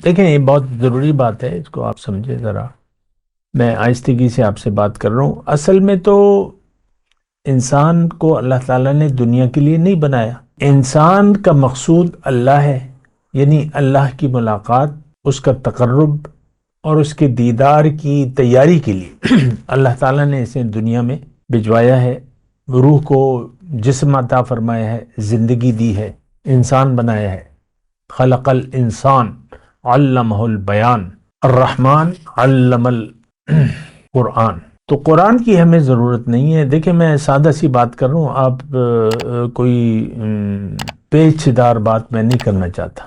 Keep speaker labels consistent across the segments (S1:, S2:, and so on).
S1: دیکھیں یہ بہت ضروری بات ہے، اس کو آپ سمجھیں ذرا. میں آہستگی سے آپ سے بات کر رہا ہوں. اصل میں تو انسان کو اللہ تعالیٰ نے دنیا کے لیے نہیں بنایا. انسان کا مقصود اللہ ہے، یعنی اللہ کی ملاقات، اس کا تقرب اور اس کے دیدار کی تیاری کے لیے اللہ تعالیٰ نے اسے دنیا میں بھجوایا ہے، روح کو جسم عطا فرمایا ہے، زندگی دی ہے، انسان بنایا ہے. خلق الانسان علمہ البیان، الرحمن علم القرآن. تو قرآن کی ہمیں ضرورت نہیں ہے. دیکھیں میں سادہ سی بات کر رہا ہوں، آپ کوئی پیچیدہ بات میں نہیں کرنا چاہتا.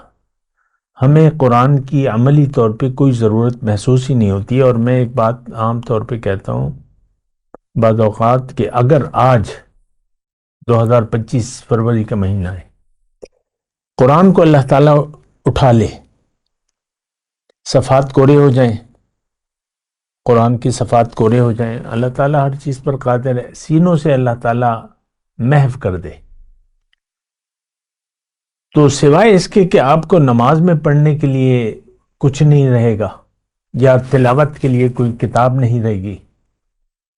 S1: ہمیں قرآن کی عملی طور پہ کوئی ضرورت محسوس ہی نہیں ہوتی ہے. اور میں ایک بات عام طور پہ کہتا ہوں بعض اوقات کہ اگر آج 2025 فروری کا مہینہ ہے، قرآن کو اللہ تعالیٰ اٹھا لے، صفحات کوڑے ہو جائیں، قرآن کی صفحات کوڑے ہو جائیں، اللہ تعالیٰ ہر چیز پر قادر ہے، سینوں سے اللہ تعالیٰ محو کر دے، تو سوائے اس کے کہ آپ کو نماز میں پڑھنے کے لیے کچھ نہیں رہے گا، یا تلاوت کے لیے کوئی کتاب نہیں رہے گی،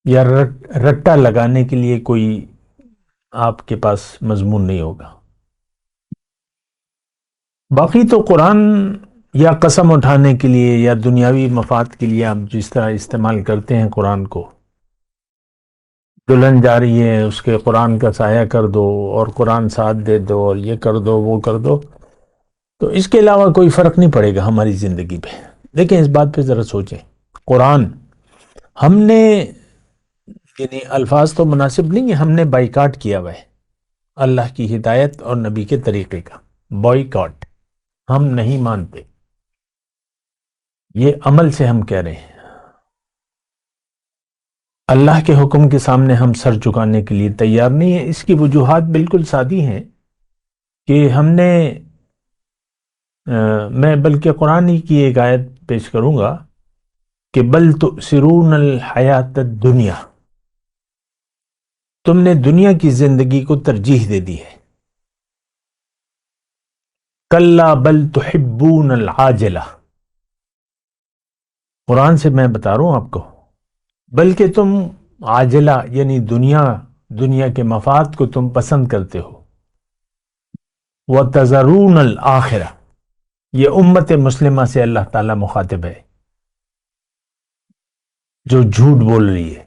S1: یا رٹا لگانے کے لیے کوئی آپ کے پاس مضمون نہیں ہوگا. باقی تو قرآن یا قسم اٹھانے کے لیے یا دنیاوی مفاد کے لیے آپ جس طرح استعمال کرتے ہیں قرآن کو، دلہن جا رہی ہے اس کے قرآن کا سایہ کر دو اور قرآن ساتھ دے دو اور یہ کر دو وہ کر دو، تو اس کے علاوہ کوئی فرق نہیں پڑے گا ہماری زندگی پہ. لیکن اس بات پہ ذرا سوچیں، قرآن ہم نے، یعنی الفاظ تو مناسب نہیں ہے، ہم نے بائیکاٹ کیا ہوا ہے اللہ کی ہدایت اور نبی کے طریقے کا. بائیکاٹ، ہم نہیں مانتے، یہ عمل سے ہم کہہ رہے ہیں. اللہ کے حکم کے سامنے ہم سر جھکانے کے لیے تیار نہیں ہیں. اس کی وجوہات بالکل سادی ہیں کہ ہم نے میں بلکہ قرآن ہی کی ایک آیت پیش کروں گا کہ بل تؤثرون الحیات الدنیا، تم نے دنیا کی زندگی کو ترجیح دے دی ہے. کلا بل تحبون العاجلہ، قرآن سے میں بتا رہا ہوں آپ کو، بلکہ تم عاجلہ یعنی دنیا کے مفاد کو تم پسند کرتے ہو. وَتَذَرُونَ الْآخِرَةَ، یہ امت مسلمہ سے اللہ تعالیٰ مخاطب ہے جو جھوٹ بول رہی ہے.